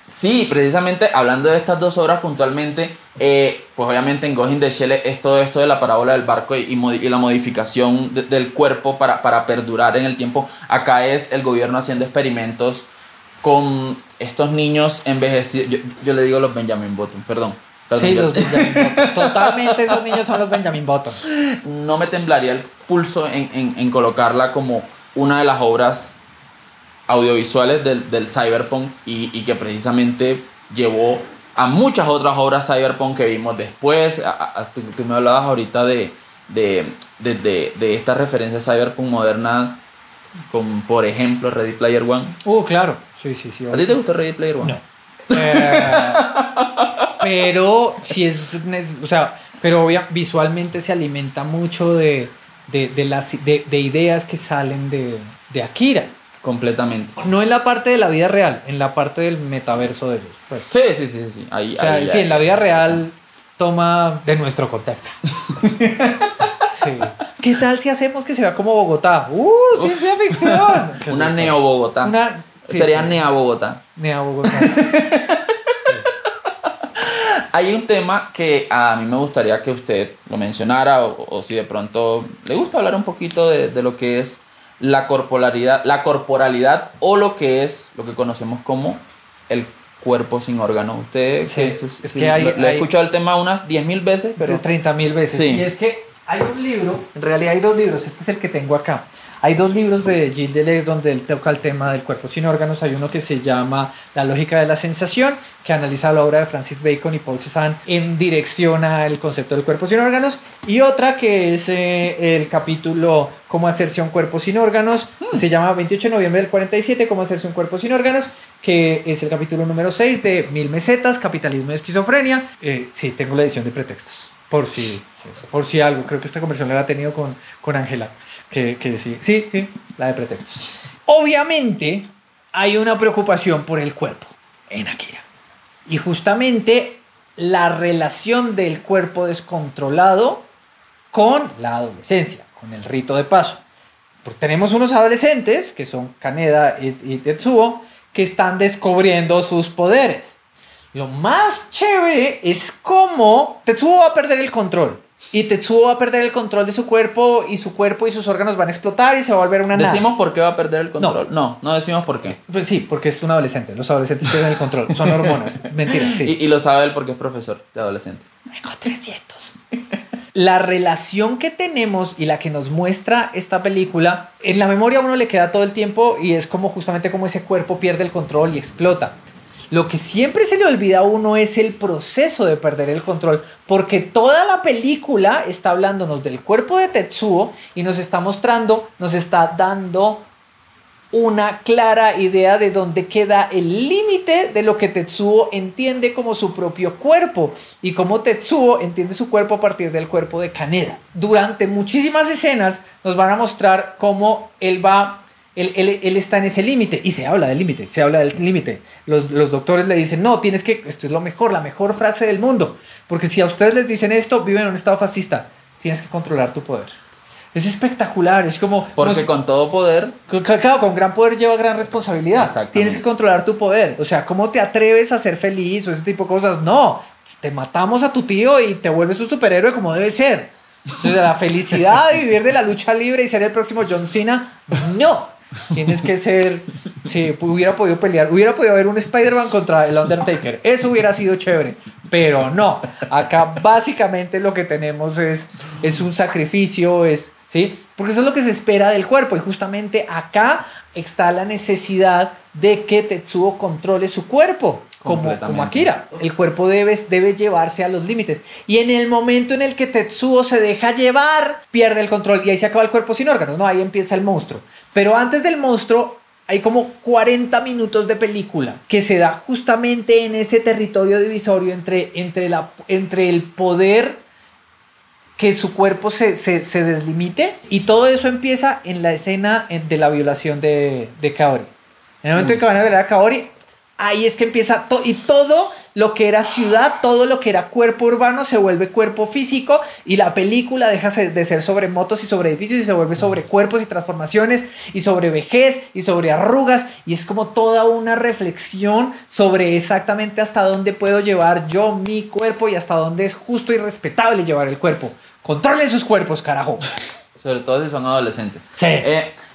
Sí, precisamente hablando de estas dos obras puntualmente, pues obviamente en Ghost in the Shell es todo esto de la parábola del barco y la modificación del cuerpo para perdurar en el tiempo. Acá es el gobierno haciendo experimentos con estos niños envejecidos. Yo le digo los Benjamin Button, perdón. Sí, los Benjamin Button. Totalmente esos niños son los Benjamin Button. No me temblaría el pulso en colocarla como una de las obras audiovisuales del cyberpunk y que precisamente llevó a muchas otras obras cyberpunk que vimos después. Tú me hablabas ahorita de esta referencia cyberpunk moderna con, por ejemplo, Ready Player One. Claro. Sí. ¿A ti te gustó Ready Player One? No. Pero si es, o sea, pero visualmente se alimenta mucho de ideas que salen de Akira. Completamente. No en la parte de la vida real, en la parte del metaverso de ellos. Pues. Sí. Ahí, o sea, ahí, sí, en la vida real toma de nuestro contexto. Sí. ¿Qué tal si hacemos que se vea como Bogotá? Ciencia ficción. Una Neo Bogotá. Sería Nea Bogotá. Nea Bogotá. Hay un tema que a mí me gustaría que usted lo mencionara o si de pronto le gusta hablar un poquito de lo que es la corporalidad o lo que es lo que conocemos como el cuerpo sin órganos. Usted sí, es que le he escuchado el tema unas 10.000 veces, pero 30.000 veces. Sí. Y es que hay un libro, en realidad hay dos libros, este es el que tengo acá. Hay dos libros de Gilles Deleuze donde él toca el tema del cuerpo sin órganos. Hay uno que se llama La lógica de la sensación, que analiza la obra de Francis Bacon y Paul Cézanne en dirección al concepto del cuerpo sin órganos. Y otra que es el capítulo Cómo hacerse un cuerpo sin órganos. Se llama 28 de noviembre del 47, Cómo hacerse un cuerpo sin órganos, que es el capítulo número 6 de 1000 mesetas, capitalismo y esquizofrenia. Sí, tengo la edición de pretextos. Por si algo, creo que esta conversación la había tenido con Ángela, que sí, la de pretextos. Obviamente hay una preocupación por el cuerpo en Akira. Y justamente la relación del cuerpo descontrolado con la adolescencia, con el rito de paso. Porque tenemos unos adolescentes, que son Kaneda y Tetsuo, que están descubriendo sus poderes. Lo más chévere es cómo Tetsuo va a perder el control. Y Tetsuo va a perder el control de su cuerpo y sus órganos van a explotar y se va a volver una nada. ¿Decimos por qué va a perder el control? No decimos por qué. Pues sí, porque es un adolescente. Los adolescentes pierden el control. Son hormonas. Mentira, sí. Y lo sabe él porque es profesor de adolescente. Tengo 300. La relación que tenemos y la que nos muestra esta película, en la memoria a uno le queda todo el tiempo y es como justamente como ese cuerpo pierde el control y explota. Lo que siempre se le olvida a uno es el proceso de perder el control, porque toda la película está hablándonos del cuerpo de Tetsuo y nos está dando una clara idea de dónde queda el límite de lo que Tetsuo entiende como su propio cuerpo y cómo Tetsuo entiende su cuerpo a partir del cuerpo de Kaneda. Durante muchísimas escenas nos van a mostrar cómo él está en ese límite y se habla del límite. Los doctores le dicen, no, esto es la mejor frase del mundo, porque si a ustedes les dicen esto, viven en un estado fascista, tienes que controlar tu poder. Es espectacular, es como... Porque con todo poder... Claro, con gran poder lleva gran responsabilidad. Tienes que controlar tu poder. O sea, ¿cómo te atreves a ser feliz o ese tipo de cosas? No, te matamos a tu tío y te vuelves un superhéroe como debe ser. Entonces, la felicidad de vivir de la lucha libre y ser el próximo John Cena, no. Tienes que ser... Sí, hubiera podido pelear. Hubiera podido haber un Spider-Man contra el Undertaker. Eso hubiera sido chévere. Pero no. Acá básicamente lo que tenemos es un sacrificio, ¿sí? Porque eso es lo que se espera del cuerpo. Y justamente acá está la necesidad de que Tetsuo controle su cuerpo. Como Akira. El cuerpo debe llevarse a los límites. Y en el momento en el que Tetsuo se deja llevar, pierde el control. Y ahí se acaba el cuerpo sin órganos, ¿no? Ahí empieza el monstruo. Pero antes del monstruo hay como 40 minutos de película que se da justamente en ese territorio divisorio entre el poder que su cuerpo se deslimite. Y todo eso empieza en la escena de la violación de Kaori. En el momento en que van a violar a Kaori, ahí es que empieza y todo lo que era ciudad, todo lo que era cuerpo urbano se vuelve cuerpo físico, y la película deja de ser sobre motos y sobre edificios y se vuelve sobre cuerpos y transformaciones y sobre vejez y sobre arrugas, y es como toda una reflexión sobre exactamente hasta dónde puedo llevar yo mi cuerpo y hasta dónde es justo y respetable llevar el cuerpo. Controlen sus cuerpos, carajo. Sobre todo si son adolescentes. Sí.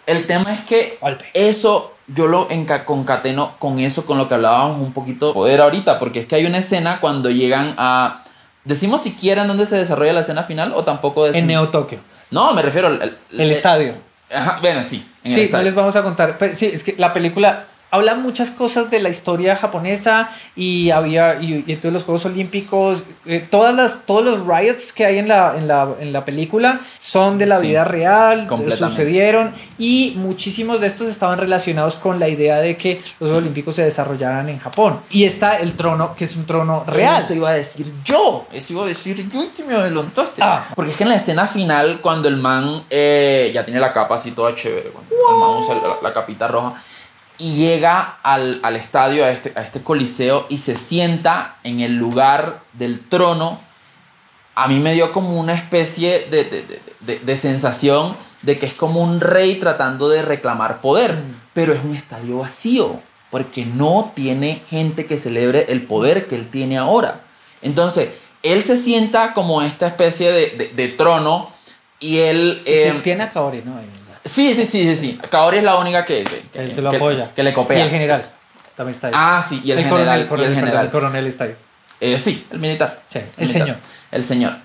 El tema es que eso yo lo concateno con eso, con lo que hablábamos un poquito de poder ahorita, porque es que hay una escena cuando llegan a... ¿Decimos siquiera en dónde se desarrolla la escena final o tampoco decimos? En Neo Tokio. No, me refiero al... El estadio. Ajá, bueno, sí. En el Sí, estadio. no les vamos a contar. Sí, es que la película habla muchas cosas de la historia japonesa y entonces los Juegos Olímpicos, todos los riots que hay en la película son de la vida real, sucedieron, y muchísimos de estos estaban relacionados con la idea de que los Juegos Olímpicos se desarrollaran en Japón. Y está el trono, que es un trono real. Eso iba a decir yo y que me adelantaste. Porque es que en la escena final, cuando el man ya tiene la capa así toda chévere, cuando el man usa la capita roja, y llega al estadio, a este coliseo, y se sienta en el lugar del trono, a mí me dio como una especie de sensación de que es como un rey tratando de reclamar poder, pero es un estadio vacío, porque no tiene gente que celebre el poder que él tiene ahora. Entonces, él se sienta como esta especie de trono, y él... tiene a Kaori, ¿no? Sí. Kaori es la única que lo apoya. Que le copia. Y el general también está ahí. Ah, sí, y el general. El coronel está ahí. Sí, el militar. Sí, el señor. El señor.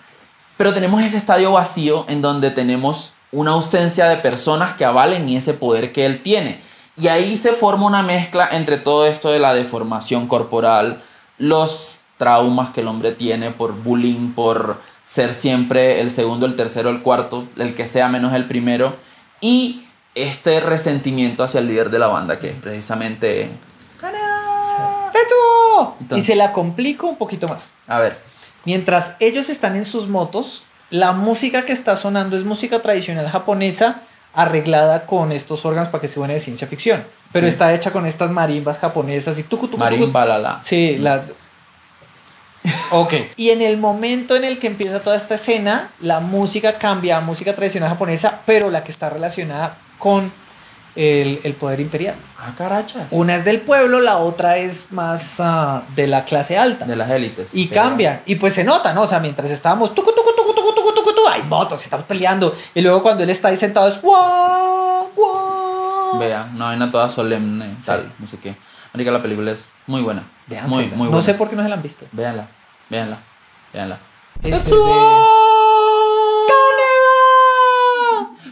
Pero tenemos ese estadio vacío en donde tenemos una ausencia de personas que avalen ese poder que él tiene. Y ahí se forma una mezcla entre todo esto de la deformación corporal, los traumas que el hombre tiene por bullying, por ser siempre el segundo, el tercero, el cuarto, el que sea menos el primero, y este resentimiento hacia el líder de la banda, que es precisamente... Y se la complico un poquito más. A ver. Mientras ellos están en sus motos, la música que está sonando es música tradicional japonesa arreglada con estos órganos para que se suene de ciencia ficción. Pero está hecha con estas marimbas japonesas y marimba lala. Sí, Ok. Y en el momento en el que empieza toda esta escena, la música cambia a música tradicional japonesa, pero la que está relacionada con el poder imperial. Ah, carachas. Una es del pueblo, la otra es más de la clase alta. De las élites. Y cambian. Y pues se nota, ¿no? O sea, mientras estábamos hay motos, estamos peleando. Y luego cuando él está ahí sentado es ¡guau! ¡Guau! Vea, una vaina toda solemne, tal, no sé qué. Marica, la película es muy buena. Muy buena. No sé por qué no se la han visto. Véanla.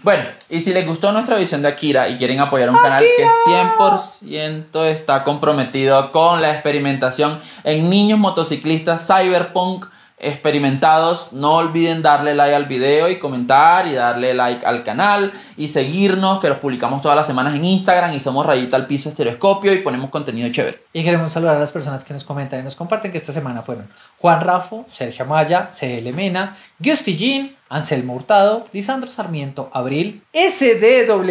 Bueno, y si les gustó nuestra visión de Akira y quieren apoyar un canal que 100% está comprometido con la experimentación en niños motociclistas cyberpunk experimentados, no olviden darle like al video y comentar y darle like al canal y seguirnos, que los publicamos todas las semanas en Instagram y somos Rayita al Piso Estereoscopio y ponemos contenido chévere. Y queremos saludar a las personas que nos comentan y nos comparten, que esta semana fueron Juan Rafo, Sergio Amaya, CL Mena, Gusti Jean, Anselmo Hurtado, Lisandro Sarmiento Abril, SDWKDBB,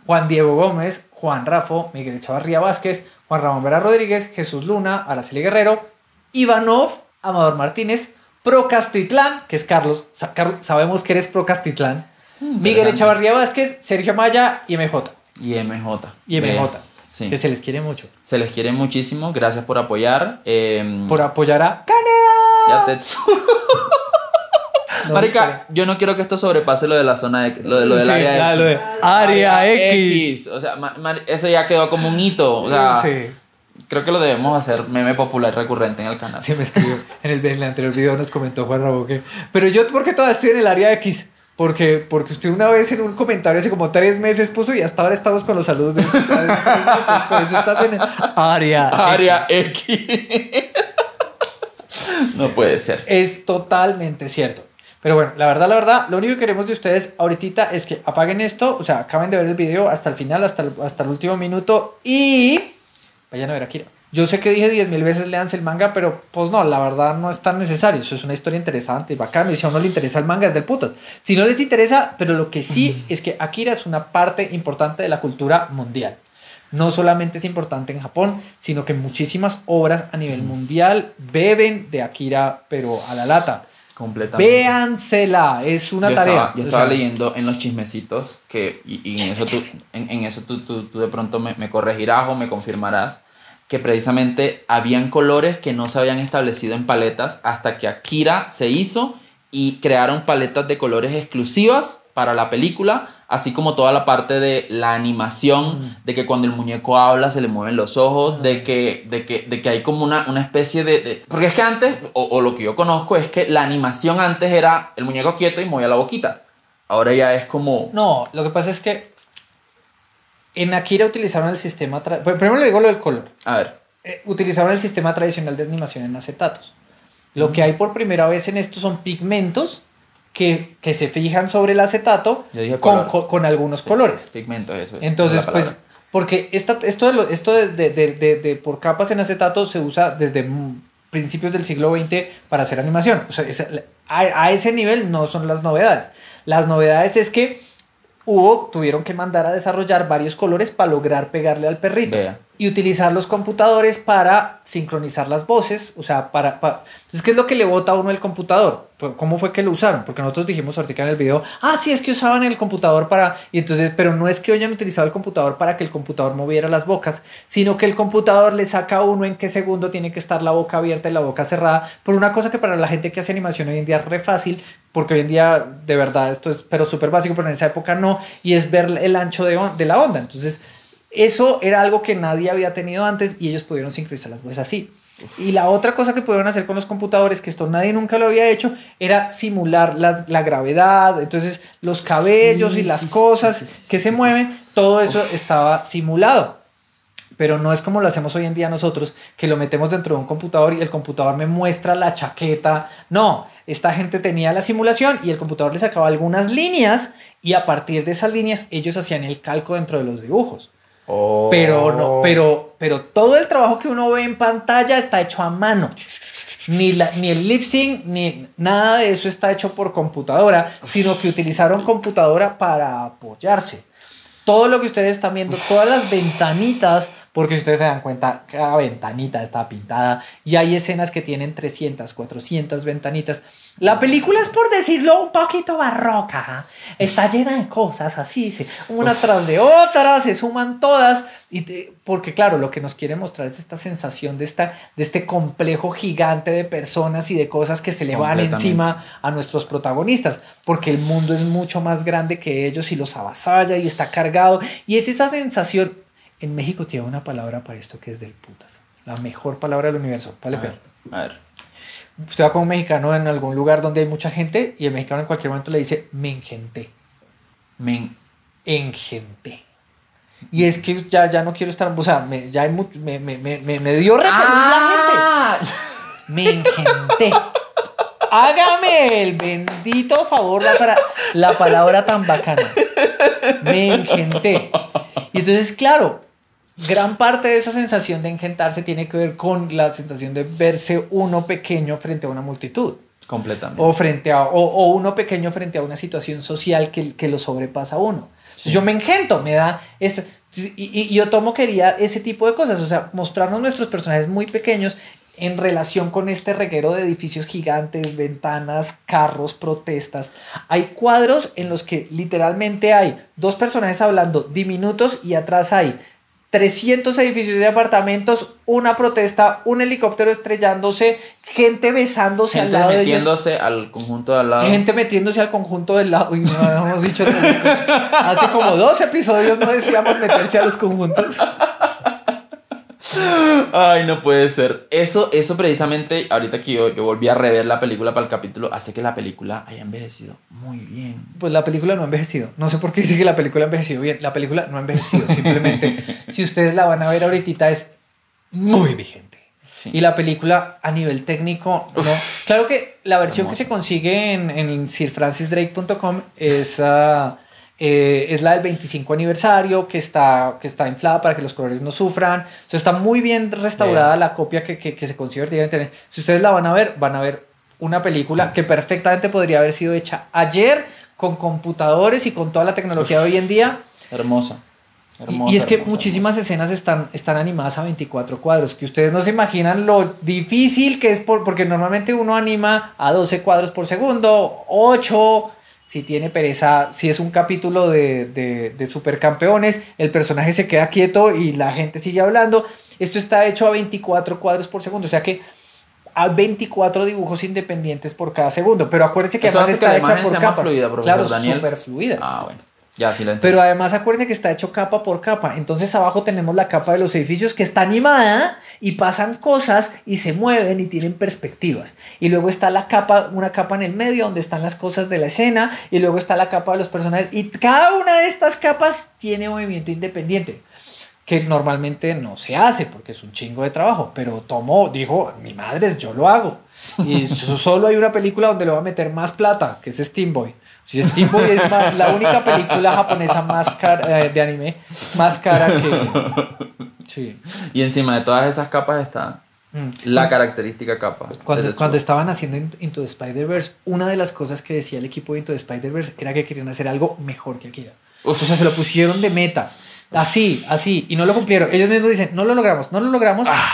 Juan Diego Gómez, Juan Rafo, Miguel Echavarría Vázquez, Juan Ramón Vera Rodríguez, Jesús Luna, Araceli Guerrero, Ivanov, Amador Martínez, Procastitlán, que es Carlos, sabemos que eres Procastitlán, Miguel Echavarría Vázquez, Sergio Amaya y MJ. Y MJ. Sí. Que se les quiere mucho. Se les quiere muchísimo, gracias por apoyar. Por apoyar a Canea. Ya Tetsuo. No, Marica, yo no quiero que esto sobrepase lo de la zona de lo del Sí, área X. lo de área X. O sea, eso ya quedó como un hito. O sea, Sí. creo que lo debemos hacer meme popular recurrente en el canal. Sí, me escribió. En el anterior video nos comentó Juan Rabo que. Pero yo, ¿por qué todavía estoy en el área X? Porque usted una vez en un comentario hace como 3 meses puso y hasta ahora estamos con los saludos de esos 3 minutos. Por eso estás en el Área X. No puede ser. Es totalmente cierto. Pero bueno, la verdad, lo único que queremos de ustedes ahorita es que apaguen esto, o sea, acaben de ver el video hasta el final, hasta el último minuto y vayan a ver Akira. Yo sé que dije 10.000 veces léanse el manga, pero pues no, la verdad no es tan necesario. Eso es una historia interesante y bacana. Y si a uno le interesa el manga es del putas. Si no les interesa, pero lo que sí es que Akira es una parte importante de la cultura mundial. No solamente es importante en Japón, sino que muchísimas obras a nivel mundial beben de Akira, pero a la lata. Completamente. Véansela, es una tarea. Yo estaba leyendo en los chismecitos que, y en eso tú de pronto me corregirás o me confirmarás, que precisamente habían colores que no se habían establecido en paletas hasta que Akira se hizo y crearon paletas de colores exclusivas para la película, así como toda la parte de la animación, de que cuando el muñeco habla se le mueven los ojos, de que hay como una especie de... Porque es que antes, o lo que yo conozco es que la animación antes era el muñeco quieto y movía la boquita. Ahora ya es como... No, lo que pasa es que en Akira utilizaron el sistema... Primero le digo lo del color. A ver. Utilizaron el sistema tradicional de animación en acetatos. Lo que hay por primera vez en esto son pigmentos que se fijan sobre el acetato con algunos colores. Pigmentos, eso es. Entonces, pues, porque esto de por capas en acetato se usa desde principios del siglo XX para hacer animación. O sea, a ese nivel no son las novedades. Las novedades es que tuvieron que mandar a desarrollar varios colores para lograr pegarle al perrito. Vea. Y utilizar los computadores para sincronizar las voces. O sea, Entonces, ¿qué es lo que le bota a uno el computador? ¿Cómo fue que lo usaron? Porque nosotros dijimos ahorita en el video, sí, es que usaban el computador para... Y entonces, pero no es que hayan utilizado el computador para que el computador moviera las bocas, sino que el computador le saca a uno en qué segundo tiene que estar la boca abierta y la boca cerrada, por una cosa que para la gente que hace animación hoy en día es re fácil, porque hoy en día, de verdad, esto es pero súper básico, pero en esa época no, y es ver el ancho de la onda. Entonces, eso era algo que nadie había tenido antes y ellos pudieron sincronizar las voces así. Y la otra cosa que pudieron hacer con los computadores, que esto nadie nunca lo había hecho, era simular la gravedad. Entonces los cabellos y las cosas que se mueven, todo eso estaba simulado. Pero no es como lo hacemos hoy en día nosotros, que lo metemos dentro de un computador y el computador me muestra la chaqueta. No, esta gente tenía la simulación y el computador le sacaba algunas líneas y a partir de esas líneas ellos hacían el calco dentro de los dibujos. Pero todo el trabajo que uno ve en pantalla está hecho a mano. Ni el lip sync, ni nada de eso está hecho por computadora, sino que utilizaron computadora para apoyarse. Todo lo que ustedes están viendo, todas las ventanitas, porque si ustedes se dan cuenta, cada ventanita está pintada y hay escenas que tienen 300, 400 ventanitas. La película es, por decirlo, un poquito barroca. Está llena de cosas así, una tras de otra, se suman todas. Porque claro, lo que nos quiere mostrar es esta sensación de este complejo gigante de personas y de cosas que se le van encima a nuestros protagonistas. Porque el mundo es mucho más grande que ellos y los avasalla y está cargado. Y es esa sensación. En México tiene una palabra para esto que es del putas. La mejor palabra del universo. Vale, a ver. Usted va con un mexicano en algún lugar donde hay mucha gente y el mexicano en cualquier momento le dice me engenté. Engenté. Y es que ya no quiero estar, o sea, me dio repelús la gente. Me engenté. Hágame el bendito favor la palabra tan bacana. Me engenté. Y entonces, claro, gran parte de esa sensación de engentarse tiene que ver con la sensación de verse uno pequeño frente a una multitud. Completamente. O uno pequeño frente a una situación social que lo sobrepasa a uno. Sí. Yo me engento, me da... Y Otomo quería ese tipo de cosas, o sea, mostrarnos nuestros personajes muy pequeños en relación con este reguero de edificios gigantes, ventanas, carros, protestas. Hay cuadros en los que literalmente hay 2 personajes hablando diminutos y atrás hay 300 edificios de apartamentos, una protesta, un helicóptero estrellándose, gente besándose Gente al lado de ellos. metiéndose al conjunto de al lado. Gente metiéndose al conjunto del lado. Uy, no hemos dicho hace como 2 episodios no decíamos meterse a los conjuntos. Ay, no puede ser. Eso precisamente, ahorita que yo volví a rever la película para el capítulo, hace que la película haya envejecido muy bien. Pues la película no ha envejecido. No sé por qué dice que la película ha envejecido bien. La película no ha envejecido. Simplemente, si ustedes la van a ver ahorita, es muy vigente. Sí. Y la película a nivel técnico, ¿no? Claro que la versión hermoso. que se consigue en sirfrancisdrake.com es la del 25 aniversario, que está inflada para que los colores no sufran. Entonces está muy bien restaurada la copia que se consigue en internet. Si ustedes la van a ver una película que perfectamente podría haber sido hecha ayer con computadores y con toda la tecnología de hoy en día. Hermosa. Y es que muchísimas escenas están animadas a 24 cuadros, que ustedes no se imaginan lo difícil que es porque normalmente uno anima a 12 cuadros por segundo, 8, si tiene pereza, si es un capítulo de supercampeones, el personaje se queda quieto y la gente sigue hablando. Esto está hecho a 24 cuadros por segundo, o sea que a 24 dibujos independientes por cada segundo, pero acuérdense que eso además hace que está la hecha imagen por sea más capas. fluida, profesor Claro, Daniel. súper fluida. Ah, bueno. Ya, sí la entiendo. Pero además acuérdense que está hecho capa por capa. Entonces abajo tenemos la capa de los edificios que está animada y pasan cosas y se mueven y tienen perspectivas. Y luego está una capa en el medio donde están las cosas de la escena. Y luego está la capa de los personajes. Y cada una de estas capas tiene movimiento independiente, que normalmente no se hace porque es un chingo de trabajo. Pero dijo, mi madre, yo lo hago. Y solo hay una película donde le va a meter más plata, que es Steam Boy. Si Steam Boy es la única película japonesa más cara de anime, más cara que... Sí. Y encima de todas esas capas está la característica capa. Cuando estaban haciendo Into the Spider-Verse, una de las cosas que decía el equipo de Into the Spider-Verse era que querían hacer algo mejor que Akira. O sea, se lo pusieron de meta. Así, y no lo cumplieron. Ellos mismos dicen, no lo logramos,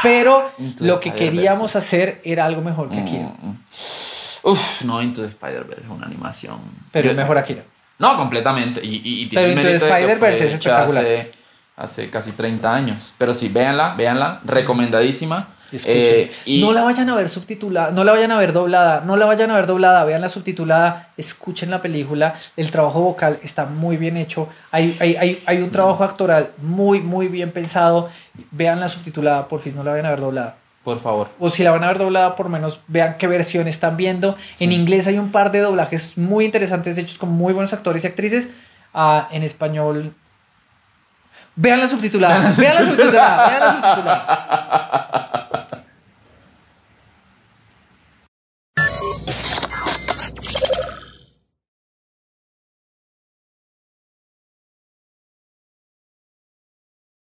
pero lo que queríamos hacer era algo mejor que Akira. No, Into the Spider-Verse es una animación. Pero es mejor Akira. No, completamente. Y pero tiene Into the mérito de que Spider-Verse fue es hecha espectacular. Hace casi 30 años. Pero sí, véanla, recomendadísima. No la vayan a ver subtitulada, no la vayan a ver doblada, veanla subtitulada, escuchen la película, el trabajo vocal está muy bien hecho, hay un trabajo actoral muy, muy bien pensado, veanla subtitulada, por fin no la vayan a ver doblada. Por favor. O si la van a ver doblada, por lo menos vean qué versión están viendo. Sí. En inglés hay un par de doblajes muy interesantes hechos con muy buenos actores y actrices. En español, vean la subtitulada.